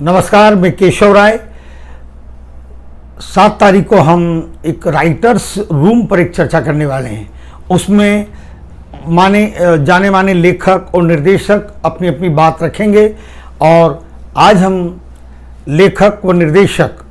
नमस्कार, मैं केशव राय। 7 तारीख को हम एक राइटर्स रूम पर एक चर्चा करने वाले हैं। उसमें जाने माने लेखक और निर्देशक अपनी अपनी बात रखेंगे और आज हम लेखक व निर्देशक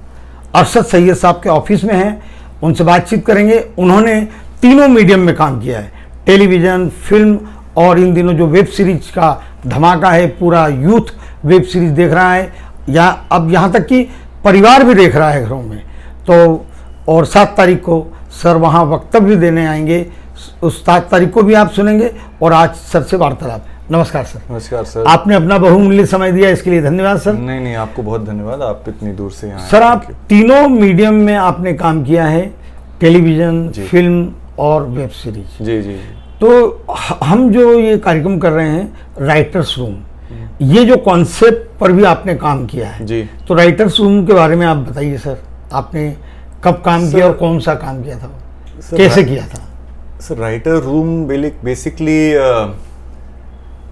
अरशद सैयद साहब के ऑफिस में हैं, उनसे बातचीत करेंगे। उन्होंने तीनों मीडियम में काम किया है, टेलीविज़न, फिल्म और इन दिनों जो वेब सीरीज का धमाका है, पूरा यूथ वेब सीरीज देख रहा है, या अब यहाँ तक कि परिवार भी देख रहा है घरों में। तो और 7 तारीख को सर वहाँ वक्तव्य देने आएंगे, उस 7 तारीख को भी आप सुनेंगे और आज सर से वार्तालाप। नमस्कार सर। नमस्कार सर। आपने अपना बहुमूल्य समय दिया, इसके लिए धन्यवाद सर। नहीं, आपको बहुत धन्यवाद, आप इतनी दूर से यहाँ सर। आप तीनों मीडियम में आपने काम किया है, टेलीविज़न, फिल्म और वेब सीरीज। जी। तो हम जो ये कार्यक्रम कर रहे हैं राइटर्स रूम, ये जो कॉन्सेप्ट पर भी आपने काम किया है जी। तो राइटर्स रूम के बारे में आप बताइए सर, आपने कब काम किया और कौन सा काम किया था, कैसे किया था? Sir, writer room basically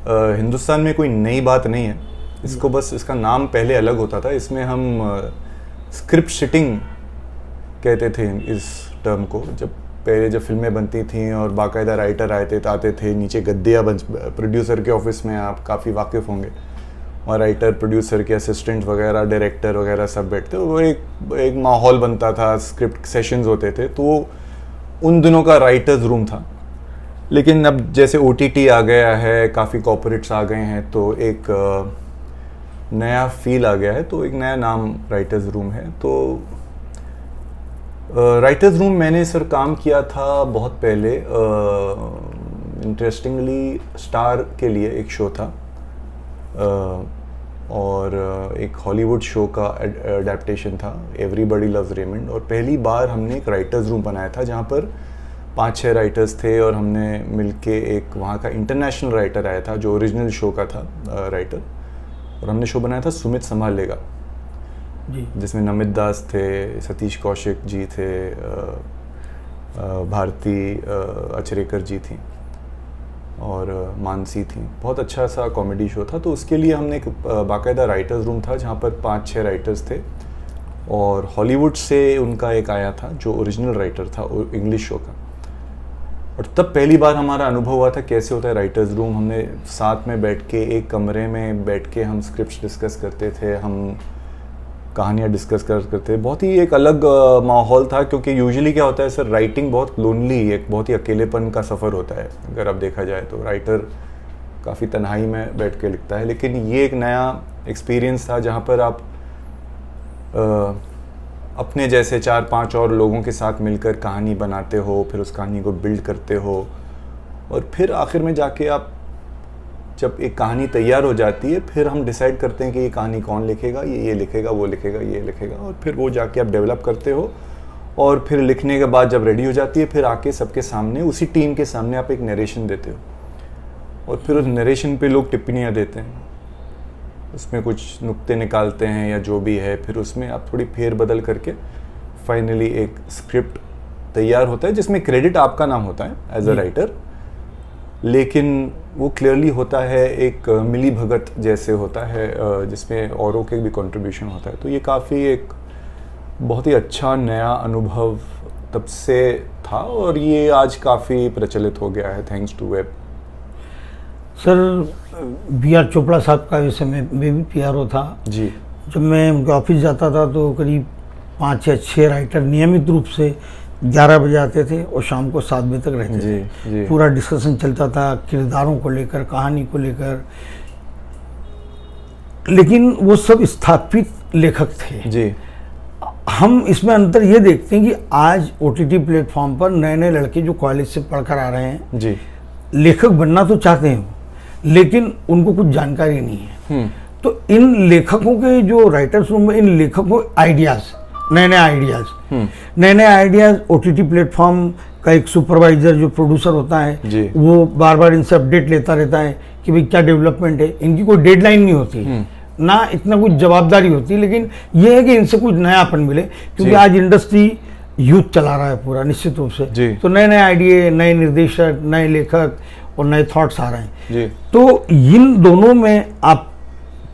Hindustan में कोई नई बात नहीं है। इसको बस इसका नाम पहले अलग होता था। इसमें हम स्क्रिप्ट सिटिंग कहते थे इस टर्म को। जब फिल्में बनती थीं और बाकायदा राइटर आते थे, नीचे गद्दियाँ प्रोड्यूसर के ऑफिस में, आप काफ़ी वाकिफ़ होंगे, और राइटर, प्रोड्यूसर के असिस्टेंट वगैरह, डायरेक्टर वगैरह सब बैठते, वो एक माहौल बनता था, स्क्रिप्ट सेशंस होते थे। तो उन दिनों का राइटर्स रूम था। लेकिन अब जैसे OTT आ गया है, काफ़ी कॉर्पोरेट्स आ गए हैं, तो एक नया फील आ गया है, तो एक नया नाम राइटर्स रूम है। तो राइटर्स रूम मैंने सर काम किया था बहुत पहले। इंटरेस्टिंगली स्टार के लिए एक शो था और एक हॉलीवुड शो का एडेप्टेशन था, एवरीबॉडी लव्स रेमंड। और पहली बार हमने एक राइटर्स रूम बनाया था जहाँ पर 5-6 राइटर्स थे और हमने मिलके एक वहाँ का इंटरनेशनल राइटर आया था जो ओरिजिनल शो का था राइटर, और हमने शो बनाया था सुमित संभाल लेगा जी, जिसमें नमित दास थे, सतीश कौशिक जी थे, भारती अचरेकर जी थी और मानसी थी। बहुत अच्छा सा कॉमेडी शो था। तो उसके लिए हमने एक बाकायदा राइटर्स रूम था जहाँ पर 5-6 राइटर्स थे, और हॉलीवुड से उनका एक आया था जो ओरिजिनल राइटर था इंग्लिश शो का। और तब पहली बार हमारा अनुभव हुआ था कैसे होता है राइटर्स रूम। हमने साथ में बैठ के एक कमरे में बैठ के हम स्क्रिप्ट डिस्कस करते थे, हम कहानियाँ डिस्कस करते थे। बहुत ही एक अलग माहौल था, क्योंकि यूजुअली क्या होता है सर, राइटिंग बहुत लोनली, एक बहुत ही अकेलेपन का सफ़र होता है। अगर आप देखा जाए तो राइटर काफ़ी तन्हाई में बैठ के लिखता है, लेकिन ये एक नया एक्सपीरियंस था जहाँ पर आप अपने जैसे 4-5 और लोगों के साथ मिलकर कहानी बनाते हो, फिर उस कहानी को बिल्ड करते हो, और फिर आखिर में जाके आप जब एक कहानी तैयार हो जाती है, फिर हम डिसाइड करते हैं कि ये कहानी कौन लिखेगा, ये लिखेगा, वो लिखेगा, ये लिखेगा, और फिर वो जाके आप डेवलप करते हो। और फिर लिखने के बाद जब रेडी हो जाती है, फिर आके सबके सामने, उसी टीम के सामने आप एक नरेशन देते हो, और फिर उस नरेशन पे लोग टिप्पणियाँ देते हैं, उसमें कुछ नुक्ते निकालते हैं या जो भी है, फिर उसमें आप थोड़ी फेर बदल करके फाइनली एक स्क्रिप्ट तैयार होता है जिसमें क्रेडिट आपका नाम होता है एज अ राइटर, लेकिन वो क्लियरली होता है एक मिली भगत जैसे होता है जिसमें औरों के भी कंट्रीब्यूशन होता है। तो ये काफ़ी एक बहुत ही अच्छा नया अनुभव तब से था, और ये आज काफ़ी प्रचलित हो गया है thanks to web. Sir, BR Chopra साहब का इस समय में भी PRO था जी। जब मैं उनके ऑफिस जाता था तो करीब 5 या 6 राइटर नियमित रूप से 11 बजे आते थे और शाम को 7 बजे तक रहते थे। पूरा डिस्कशन चलता था किरदारों को लेकर, कहानी को लेकर, लेकिन वो सब स्थापित लेखक थे जी। हम इसमें अंतर ये देखते हैं कि आज OTT प्लेटफॉर्म पर नए नए लड़के जो कॉलेज से पढ़कर आ रहे हैं जी, लेखक बनना तो चाहते हैं लेकिन उनको कुछ जानकारी नहीं है। तो इन लेखकों के जो राइटर्स रूम में, इन लेखकों आइडियाज़, नए नए आइडियाज़ OTT प्लेटफॉर्म का एक सुपरवाइजर जो प्रोड्यूसर होता है वो बार बार इनसे अपडेट लेता रहता है कि भाई क्या डेवलपमेंट है। इनकी कोई डेडलाइन नहीं होती, ना इतना कुछ जवाबदारी होती, लेकिन ये है कि इनसे कुछ नयापन मिले, क्योंकि आज इंडस्ट्री यूथ चला रहा है पूरा निश्चित रूप से। तो नए नए आइडिया, नए निर्देशक, नए लेखक और नए थॉट्स आ रहे हैं। तो इन दोनों में आप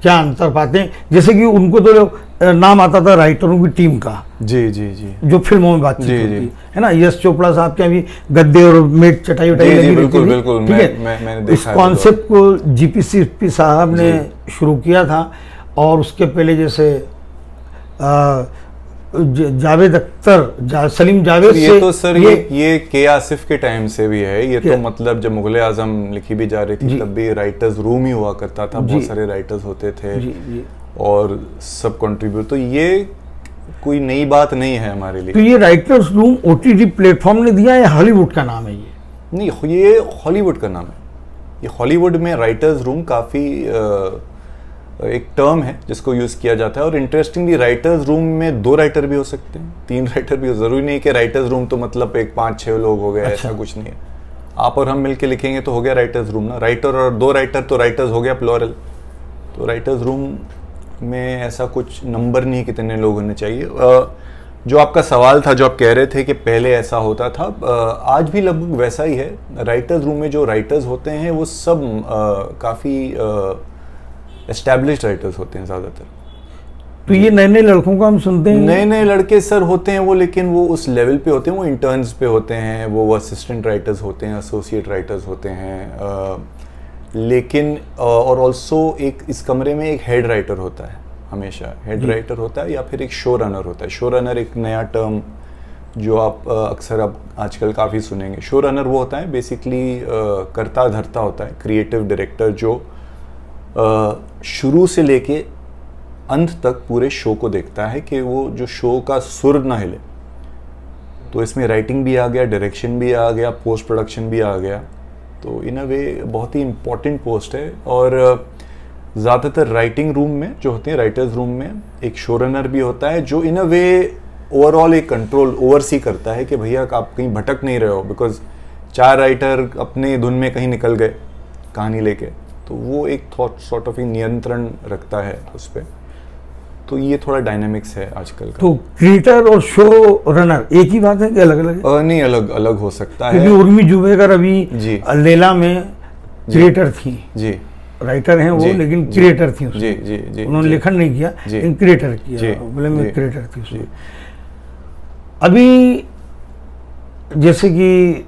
क्या अंतर पाते हैं? जैसे कि उनको तो नाम आता था राइटरों की टीम का, जी जी जी, जो फिल्मों में बातचीत होती है ना, यश चोपड़ा साहब के अभी गद्दे और मेट चटाई उटाई लगी रहती बिल्कुल थी, बिल्कुल, ठीक है। मैंने इस देखा कॉन्सेप्ट को जीपी सिप्पी साहब ने शुरू किया था, और उसके पहले जैसे जावेद अख्तर, सलीम जावेद ये से तो सर ये के आसिफ के टाइम से भी है ये तो, मतलब जब मुगल आजम लिखी भी जा रही थी तब भी राइटर्स रूम ही हुआ करता था, बहुत सारे राइटर्स होते थे और सब कंट्रीब्यूट, तो ये कोई नई बात नहीं है हमारे लिए। तो ये राइटर्स रूम ओटीटी प्लेटफॉर्म ने दिया या हॉलीवुड का नाम है ये? नहीं, ये हॉलीवुड का नाम है। ये हॉलीवुड में राइटर्स रूम काफ़ी एक टर्म है जिसको यूज़ किया जाता है, और इंटरेस्टिंगली राइटर्स रूम में 2 राइटर भी हो सकते हैं, 3 राइटर भी हो, ज़रूरी नहीं कि राइटर्स रूम तो मतलब एक 5-6 लोग हो गए, ऐसा कुछ नहीं है। आप और हम मिलके लिखेंगे तो हो गया राइटर्स रूम ना, राइटर और 2 राइटर तो राइटर्स हो गया प्लूरल। तो राइटर्स रूम में ऐसा कुछ नंबर नहीं कितने लोग होने चाहिए। जो आपका सवाल था, जो आप कह रहे थे कि पहले ऐसा होता था, आज भी लगभग वैसा ही है। राइटर्स रूम में जो राइटर्स होते हैं वो सब काफ़ी एस्टैब्लिश्ड राइटर्स होते हैं ज़्यादातर। तो ये नए नए लड़कों को हम सुनते हैं, नए नए लड़के सर होते हैं वो, लेकिन वो उस लेवल पे होते हैं, वो इंटर्न्स पे होते हैं, वो असिस्टेंट राइटर्स होते हैं, एसोसिएट राइटर्स होते हैं, लेकिन और ऑल्सो एक इस कमरे में एक हेड राइटर होता है, हमेशा हेड राइटर होता है, या फिर एक शो रनर होता है। शो रनर एक नया टर्म जो आप अक्सर अब आजकल काफ़ी सुनेंगे। शो रनर वो होता है बेसिकली करता धरता होता है, क्रिएटिव डायरेक्टर जो शुरू से लेके अंत तक पूरे शो को देखता है कि वो जो शो का सुर ना हिले। तो इसमें राइटिंग भी आ गया, डायरेक्शन भी आ गया, पोस्ट प्रोडक्शन भी आ गया, तो इन अ वे बहुत ही इम्पोर्टेंट पोस्ट है। और ज़्यादातर राइटिंग रूम में जो होते हैं, राइटर्स रूम में एक शो रनर भी होता है जो इन अ वे ओवरऑल एक कंट्रोल ओवरसी करता है कि भैया आप कहीं भटक नहीं रहे हो, बिकॉज 4 राइटर अपने धुन में कहीं निकल गए कहानी लेके, तो वो एक थॉट सॉर्ट ऑफ नियंत्रण रखता है उस पर। तो ये थोड़ा डायनामिक्स है आजकल का। तो क्रिएटर और शो रनर एक ही बात है कि अलग अलग है? नहीं, अलग अलग हो सकता है, क्योंकि उर्मी जुबेकर अभी लेला में क्रिएटर थी जी, राइटर हैं वो, लेकिन क्रिएटर थी जी जी जी, उन्होंने लेखन नहीं किया लेकिन क्रिएटर किया, बोले मैं क्रिएटर थी उसमें। अभी जैसे कि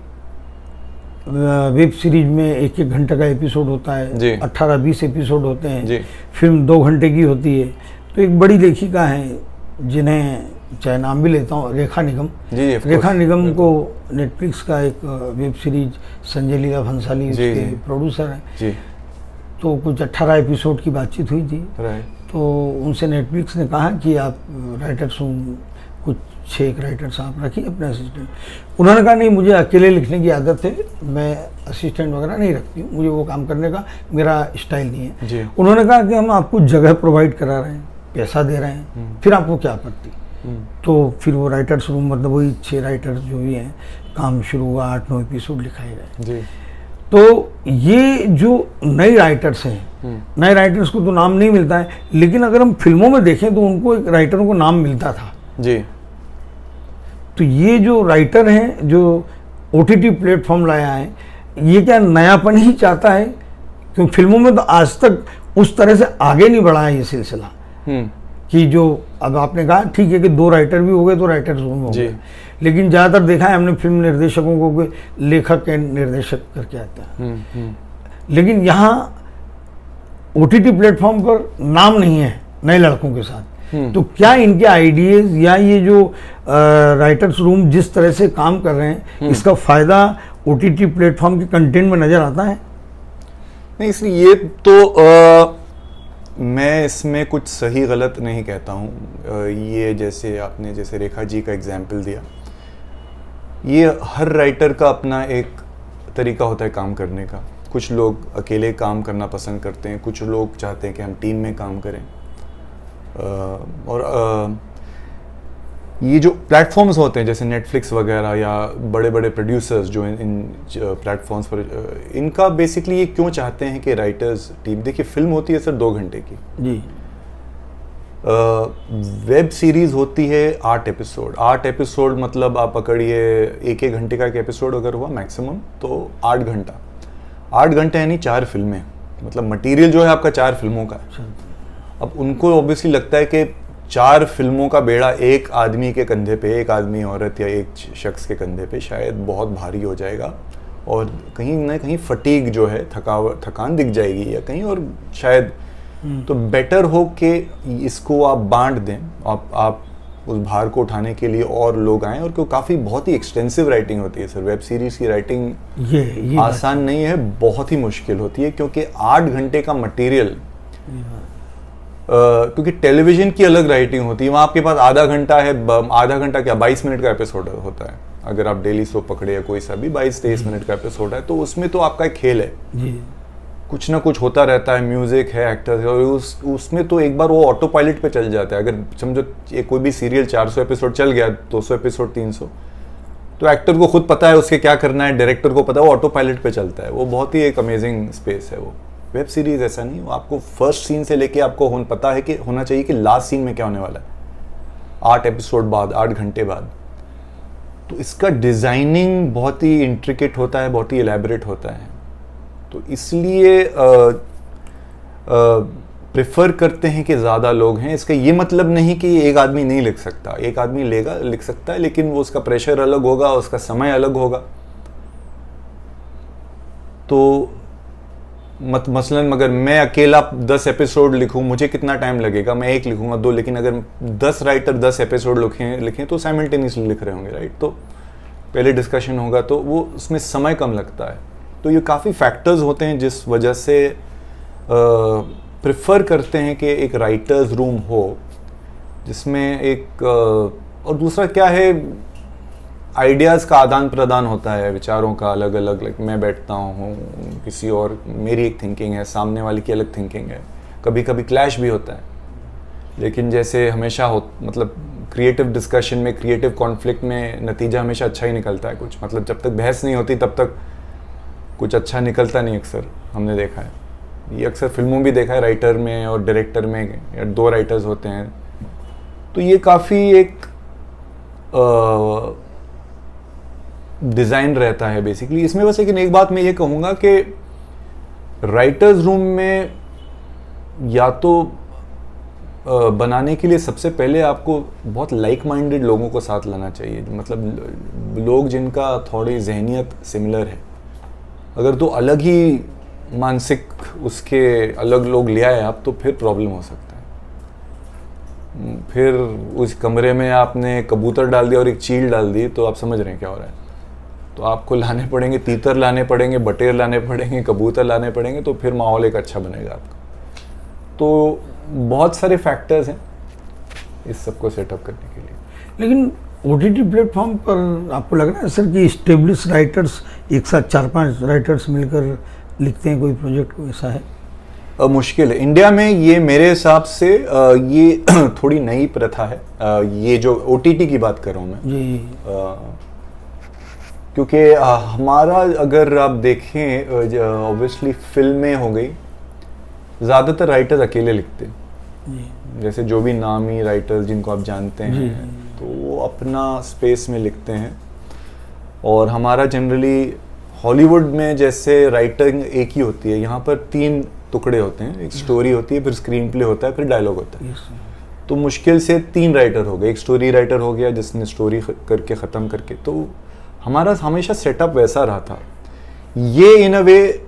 वेब सीरीज में 1-1 घंटे का एपिसोड होता है, 18-20 एपिसोड होते हैं, फिल्म 2 घंटे की होती है। तो एक बड़ी लेखिका हैं जिन्हें चाहे नाम भी लेता हूँ, रेखा निगम। रेखा निगम को नेटफ्लिक्स का एक वेब सीरीज संजय लीला भंसाली उसके प्रोड्यूसर हैं, तो कुछ 18 एपिसोड की बातचीत हुई थी। तो उनसे नेटफ्लिक्स ने कहा कि आप राइटर्स कुछ 6 राइटर्स आप रखिए अपने असिस्टेंट। उन्होंने कहा नहीं, मुझे अकेले लिखने की आदत है, मैं असिस्टेंट वगैरह नहीं रखती हूँ, मुझे वो काम करने का मेरा स्टाइल नहीं है। उन्होंने कहा कि हम आपको जगह प्रोवाइड करा रहे हैं, पैसा दे रहे हैं, फिर आपको क्या आपत्ति? तो फिर वो राइटर्स रूम, मतलब वही 6 राइटर्स जो भी हैं, काम शुरू हुआ, 8-9 एपिसोड लिखाए गए। तो ये जो नए राइटर्स हैं, नए राइटर्स को तो नाम नहीं मिलता है, लेकिन अगर हम फिल्मों में देखें तो उनको एक राइटरों को नाम मिलता था जी। तो ये जो राइटर हैं जो ओटीटी प्लेटफॉर्म लाया है, ये क्या नयापन ही चाहता है? क्योंकि फिल्मों में तो आज तक उस तरह से आगे नहीं बढ़ा है ये सिलसिला कि जो अब आपने कहा ठीक है कि 2 राइटर भी हो गए तो राइटर्स रूम हो गए, लेकिन ज़्यादातर देखा है हमने फिल्म निर्देशकों को कि लेखक एंड निर्देशक करके आता है, लेकिन यहाँ ओटीटी प्लेटफॉर्म पर नाम नहीं है नए लड़कों के साथ। तो क्या इनके आइडियाज या ये जो राइटर्स रूम जिस तरह से काम कर रहे हैं, इसका फायदा ओटीटी प्लेटफॉर्म के कंटेंट में नजर आता है? नहीं, इसलिए ये तो मैं इसमें कुछ सही गलत नहीं कहता हूँ। ये जैसे आपने जैसे रेखा जी का एग्जाम्पल दिया, ये हर राइटर का अपना एक तरीका होता है काम करने का। कुछ लोग अकेले काम करना पसंद करते हैं, कुछ लोग चाहते हैं कि हम टीम में काम करें। और ये जो प्लेटफॉर्म्स होते हैं जैसे नेटफ्लिक्स वगैरह या बड़े बड़े प्रोड्यूसर्स जो इन प्लेटफॉर्म्स पर, इनका बेसिकली ये क्यों चाहते हैं कि राइटर्स टीम, देखिए फिल्म होती है सर 2 घंटे की जी, वेब सीरीज होती है 8 एपिसोड। 8 एपिसोड मतलब आप पकड़िए 1-1 घंटे का एक एपिसोड अगर हुआ मैक्सिमम तो 8 घंटा। 8 घंटे यानी 4 फिल्में, मतलब मटेरियल जो है आपका 4 फिल्मों का है। अब उनको ऑब्वियसली लगता है कि 4 फिल्मों का बेड़ा एक आदमी के कंधे पे, एक आदमी औरत या एक शख्स के कंधे पे शायद बहुत भारी हो जाएगा और कहीं ना कहीं फटीग जो है, थकान दिख जाएगी या कहीं और शायद। तो बेटर हो कि इसको आप बांट दें, आप उस भार को उठाने के लिए और लोग आएँ। और क्यों काफ़ी बहुत ही एक्सटेंसिव राइटिंग होती है सर, वेब सीरीज़ की राइटिंग ये आसान नहीं है, बहुत ही मुश्किल होती है क्योंकि 8 घंटे का मटेरियल, क्योंकि टेलीविज़न की अलग राइटिंग होती है, वहाँ आपके पास आधा घंटा है, आधा घंटा क्या 22 मिनट का एपिसोड होता है, अगर आप डेली सोप पकड़े या कोई सा भी 22-23 मिनट का एपिसोड है, तो उसमें तो आपका एक खेल है जी। कुछ ना कुछ होता रहता है, म्यूजिक है, एक्टर्स है, और उसमें तो एक बार वो ऑटो पायलट पे चल जाता है। अगर समझो कोई भी सीरियल 400 एपिसोड चल गया, 200 एपिसोड, 300, तो एक्टर को खुद पता है उसके क्या करना है, डायरेक्टर को पता है, वो ऑटो पायलट पे चलता है। वो बहुत ही एक अमेजिंग स्पेस है वो। वेब सीरीज ऐसा नहीं, वो आपको फर्स्ट सीन से लेके आपको पता है कि होना चाहिए कि लास्ट सीन में क्या होने वाला है, 8 एपिसोड बाद, 8 घंटे बाद। तो इसका डिज़ाइनिंग बहुत ही इंट्रिकेट होता है, बहुत ही एलैबोरेट होता है। तो इसलिए प्रेफर करते हैं कि ज़्यादा लोग हैं। इसका ये मतलब नहीं कि एक आदमी नहीं लिख सकता, एक आदमी लिख सकता है, लेकिन वो उसका प्रेशर अलग होगा, उसका समय अलग होगा। तो मसलन अगर मैं अकेला 10 एपिसोड लिखूं, मुझे कितना टाइम लगेगा? मैं 1 लिखूंगा, 2, लेकिन अगर 10 राइटर 10 एपिसोड लिखें तो साइमल्टेनियसली लिख रहे होंगे, राइट? तो पहले डिस्कशन होगा, तो वो उसमें समय कम लगता है। तो ये काफ़ी फैक्टर्स होते हैं जिस वजह से प्रेफर करते हैं कि एक राइटर्स रूम हो जिसमें एक और दूसरा क्या है, आइडियाज़ का आदान प्रदान होता है, विचारों का अलग अलग। मैं बैठता हूँ, किसी और मेरी एक थिंकिंग है, सामने वाले की अलग थिंकिंग है, कभी कभी क्लैश भी होता है, लेकिन जैसे हमेशा मतलब क्रिएटिव डिस्कशन में, क्रिएटिव कॉन्फ्लिक्ट में नतीजा हमेशा अच्छा ही निकलता है। कुछ मतलब जब तक बहस नहीं होती तब तक कुछ अच्छा निकलता नहीं, अक्सर हमने देखा है। ये अक्सर फिल्मों भी देखा है, राइटर में और डायरेक्टर में या 2 राइटर्स होते हैं, तो ये काफ़ी एक डिज़ाइन रहता है बेसिकली इसमें। बस लेकिन एक बात मैं ये कहूँगा कि राइटर्स रूम में या तो बनाने के लिए सबसे पहले आपको बहुत लाइक माइंडेड लोगों को साथ लाना चाहिए, मतलब लोग जिनका थोड़ी जहनियत सिमिलर है। अगर तो अलग ही मानसिक उसके अलग लोग ले आए आप, तो फिर प्रॉब्लम हो सकता है। फिर उस कमरे में आपने कबूतर डाल दिया और एक चील डाल दी, तो आप समझ रहे हैं क्या हो रहा है। तो आपको लाने पड़ेंगे, तीतर लाने पड़ेंगे, बटेर लाने पड़ेंगे, कबूतर लाने पड़ेंगे, तो फिर माहौल एक अच्छा बनेगा आपका। तो बहुत सारे फैक्टर्स हैं इस सबको सेटअप करने के लिए। लेकिन OTT प्लेटफॉर्म पर आपको लग रहा है सर कि स्टेब्लिश राइटर्स एक साथ 4-5 राइटर्स मिलकर लिखते हैं कोई प्रोजेक्ट, ऐसा है? मुश्किल है इंडिया में ये, मेरे हिसाब से ये थोड़ी नई प्रथा है। ये जो OTT की बात कर रहा हूँ मैं जी, क्योंकि हमारा अगर आप देखें, ऑब्वियसली फिल्में हो गई, ज़्यादातर राइटर्स अकेले लिखते हैं। जैसे जो भी नामी राइटर्स जिनको आप जानते हैं, तो वो अपना स्पेस में लिखते हैं। और हमारा जनरली हॉलीवुड में जैसे राइटिंग एक ही होती है, यहाँ पर 3 टुकड़े होते हैं, एक स्टोरी होती है, फिर स्क्रीन प्ले होता है, फिर डायलॉग होता है। तो मुश्किल से 3 राइटर हो गए। एक स्टोरी राइटर हो गया जिसने स्टोरी करके ख़त्म करके, तो हमारा हमेशा सेटअप वैसा रहा था। ये इन अ वे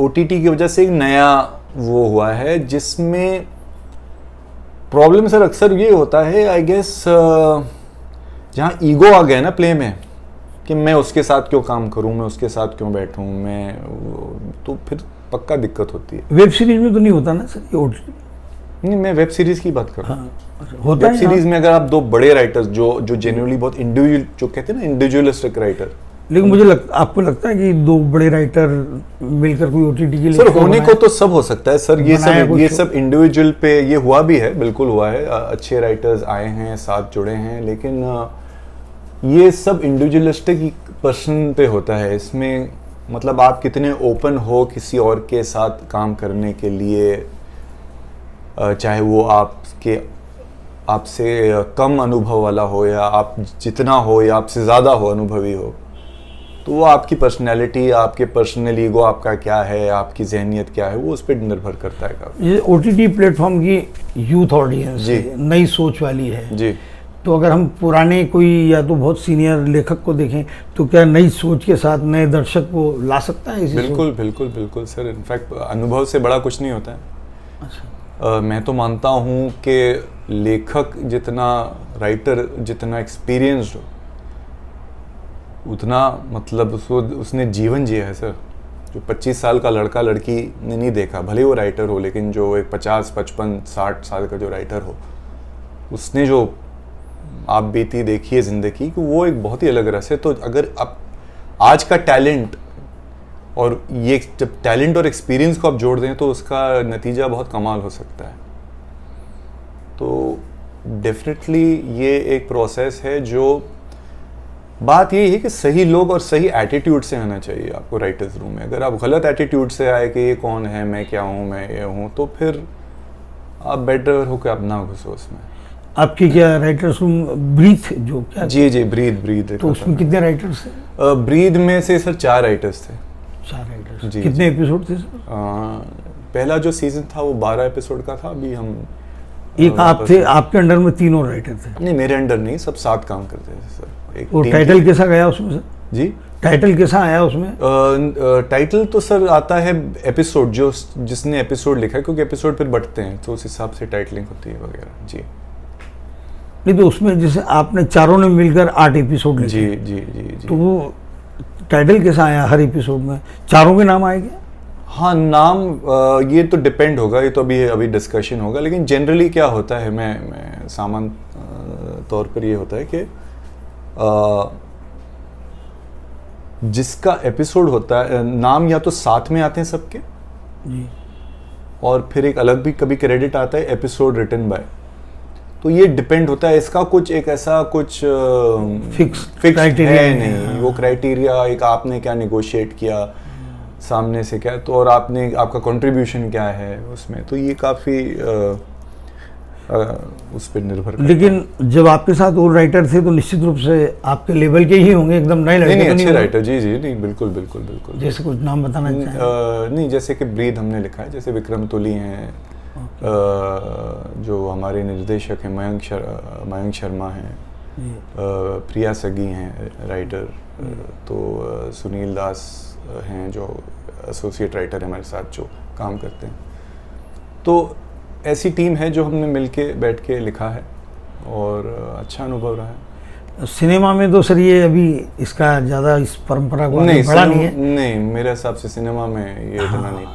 OTT की वजह से एक नया वो हुआ है, जिसमें प्रॉब्लम सर अक्सर ये होता है, आई गेस, जहाँ ईगो आ गया ना प्ले में, कि मैं उसके साथ क्यों काम करूं, मैं उसके साथ क्यों बैठूं, मैं, तो फिर पक्का दिक्कत होती है। वेब सीरीज में तो नहीं होता ना सर ये OTT? नहीं, मैं वेब सीरीज की बात कर रहा हूँ। होता वेब सीरीज में अगर आप 2 बड़े राइटर्स जो जेन्युइनली बहुत इंडिविजुअल, जो कहते हैं ना इंडिविजुअलिस्टिक राइटर, लेकिन मुझे आपको लगता है कि 2 बड़े राइटर मिलकर कोई OTT के लिए सर होने को तो सब हो सकता है सर। ये सब इंडिविजुअल पे ये हुआ भी है, बिल्कुल हुआ है। अच्छे राइटर्स आए हैं, साथ जुड़े हैं, लेकिन ये सब इंडिविजुअलिस्टिक पर्सन पे होता है। इसमें मतलब आप कितने ओपन हो किसी और के साथ काम करने के लिए, चाहे वो आपसे कम अनुभव वाला हो या आप जितना हो या आपसे ज़्यादा हो, अनुभवी हो। तो वो आपकी पर्सनैलिटी, आपके पर्सनल ईगो आपका क्या है, आपकी जहनियत क्या है, वो उस पर निर्भर करता है काफ़ी। ये OTT प्लेटफॉर्म की यूथ ऑडियंस नई सोच वाली है जी। तो अगर हम पुराने कोई या तो बहुत सीनियर लेखक को देखें तो क्या नई सोच के साथ नए दर्शक को ला सकता है इसी बिल्कुल बिल्कुल बिल्कुल सर, इनफैक्ट अनुभव से बड़ा कुछ नहीं होता है। अच्छा। मैं तो मानता हूँ कि लेखक जितना, राइटर जितना एक्सपीरियंस्ड हो, उतना मतलब उसने जीवन जिया है सर। जो 25 साल का लड़का लड़की ने नहीं देखा, भले वो राइटर हो, लेकिन जो एक 50, 55, 60 साल का जो राइटर हो, उसने जो आप बीती देखी है ज़िंदगी, कि वो एक बहुत ही अलग रस है। तो अगर आप आज का टैलेंट और ये जब टैलेंट और एक्सपीरियंस को आप जोड़ दें तो उसका नतीजा बहुत कमाल हो सकता है। तो डेफिनेटली ये एक प्रोसेस है। जो बात यही है कि सही लोग और सही एटीट्यूड से आना चाहिए आपको राइटर्स रूम में। अगर आप गलत एटीट्यूड से आए कि ये कौन है, मैं क्या हूँ, मैं ये हूँ, तो फिर आप बेटर हो कि आप ना घुसो उसमें। आपकी क्या राइटर्स रूम ब्रीथ जो क्या? जी ब्रीद। तो उसमें कितने राइटर्स थे? ब्रीद में से सर 4 राइटर्स थे। 4 राइटर्स। कितने एपिसोड थे सर? पहला जो सीजन था वो 12 एपिसोड का था। अभी हम एक आप थे, आपके अंडर में 3 और राइटर थे? नहीं, मेरे अंडर नहीं, सब साथ काम करते थे सर। एक वो टाइटल कैसा गया उसमें सर? जी, टाइटल कैसा आया उसमें? टाइटल तो सर आता है एपिसोड, जो जिसने एपिसोड लिखा है, क्योंकि एपिसोड फिर बढ़ते हैं तो उस हिसाब से टाइटलिंग होती है वगैरह। जी नहीं, तो उसमें जैसे आपने चारों ने मिलकर 8 एपिसोड लिखे। जी। तो वो टाइटल कैसा आया हर एपिसोड में? चारों के नाम आए क्या? हाँ, नाम ये तो डिपेंड होगा, ये तो अभी डिस्कशन होगा, लेकिन जनरली क्या होता है, मैं सामान्य तौर पर ये होता है कि जिसका एपिसोड होता है, नाम या तो साथ में आते हैं सबके जी, और फिर एक अलग भी कभी क्रेडिट आता है एपिसोड रिटन बाय। तो ये डिपेंड होता है, इसका कुछ एक ऐसा कुछ फिक्स क्राइटेरिया है नहीं। वो क्राइटेरिया एक आपने क्या नेगोशिएट किया सामने से, क्या तो, और आपका कंट्रीब्यूशन क्या है उसमें, तो ये काफ़ी उस पर निर्भर करता है। लेकिन जब आपके साथ और राइटर थे तो निश्चित रूप से आपके लेवल के ही होंगे, एकदम नए लड़के? नहीं, अच्छे राइटर। जी नहीं, बिल्कुल। जैसे कुछ नाम बताना चाहें? नहीं, जैसे कि ब्रीद हमने लिखा है, जैसे विक्रम तुली हैं, जो हमारे निर्देशक हैं मयंक शर्मा हैं, प्रिया सगी हैं राइटर, तो सुनील दास हैं जो एसोसिएट राइटर है हमारे साथ जो काम करते हैं। तो ऐसी टीम है जो हमने मिलके बैठ के लिखा है और अच्छा अनुभव रहा है। सिनेमा में तो सर ये अभी इसका ज़्यादा इस परंपरा को बड़ा नहीं है। नहीं, मेरे हिसाब से सिनेमा में ये इतना नहीं,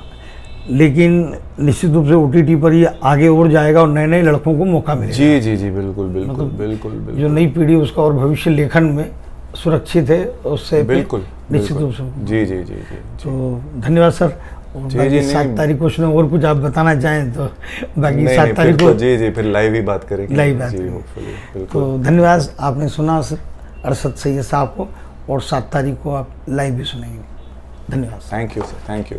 लेकिन निश्चित रूप से OTT पर ये आगे और जाएगा और नए लड़कों को मौका मिलेगा। जी बिल्कुल। जो नई पीढ़ी उसका और भविष्य लेखन में सुरक्षित है उससे बिल्कुल निश्चित रूप से। जी। तो धन्यवाद सर। बाकी 7 तारीख को उसमें और कुछ आप बताना चाहें तो बाकी 7 तारीख को जी फिर लाइव ही बात करेंगे। लाइव बात। तो धन्यवाद, आपने सुना सर अरशद सैयद साहब को, और 7 तारीख को आप लाइव भी सुनेंगे। धन्यवाद। Thank you sir, thank you.